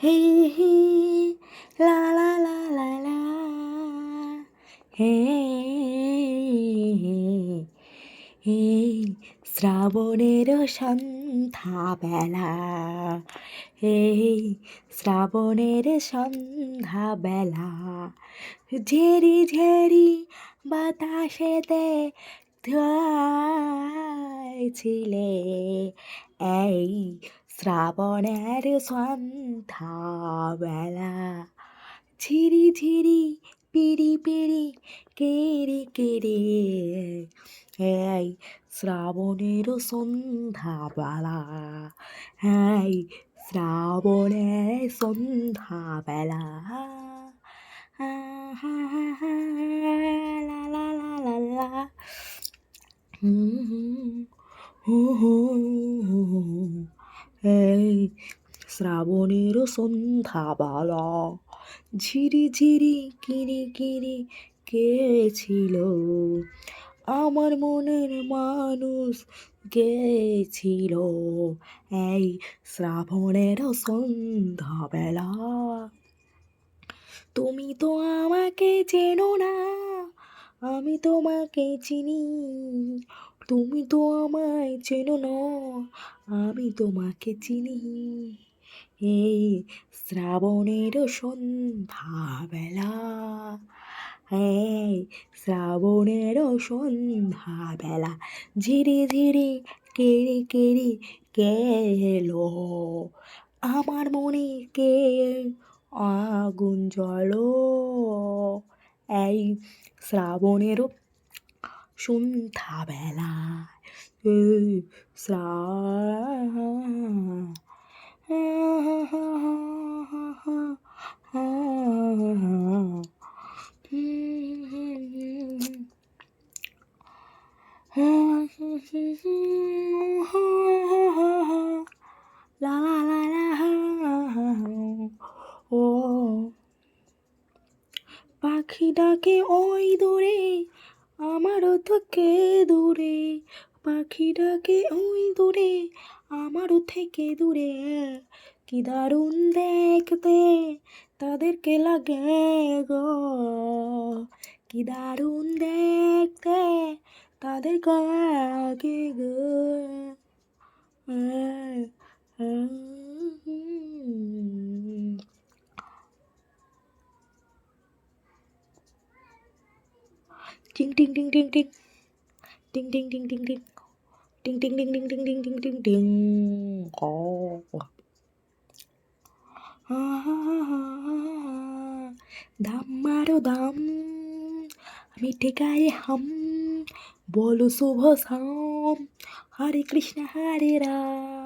হে হে লা লা লা লা লা হে হে শ্রাবণের সন্ধ্যাবেলা হে শ্রাবণের সন্ধ্যাবেলা ঝেরি ঝেরি বাতাসেতে ছিলে এই শ্রাবণের সন্ধ্যাবেলা ঝিরি ঝিরি পিড়ি পিড়ি কেড়ে কেড়ে এই শ্রাবণের সন্ধ্যাবেলা এই শ্রাবণের সন্ধ্যাবেলা লা লা লা লা লা এই শ্রাবণের সন্ধ্যাবেলা ঝিরি ঝিরি কিরি কিরি কে ছিল আমার মনের মানুষ কে ছিল এই শ্রাবণের সন্ধ্যাবেলা তুমি তো আমাকে চেনো না আমি তোমাকে চিনি তুমি তো আমায় চেনো না আমি তোমাকে চিনি এই শ্রাবণের সন্ধ্যাবেলা এই শ্রাবণের সন্ধ্যাবেলা ঝিরি ঝিরি কেড়ে কেড়ে কে এলো আমার মনে কে আগুন জ্বলো এই শ্রাবণের সন্ধ্যাবেলা এই শ্রা লা লা লা লা ও পাখি ডাকে ওই দূরে আমারও থেকে দূরে পাখি ডাকে ওই দূরে আমারও থেকে দূরে কি দারুণ দেখতে তাদেরকে লাগে গো কি দারুণ দেখতে তাদেরকে লাগে গো টিং টিং টিং টিং টিং টিং টিং টিং টিং টিং টিং টিং টিং টিং টিং টিং টিং টিং টিং ও দাম মারো দাম মিঠে গায়ে হাম বলো শুভ শাম হরে কৃষ্ণ হরে রাম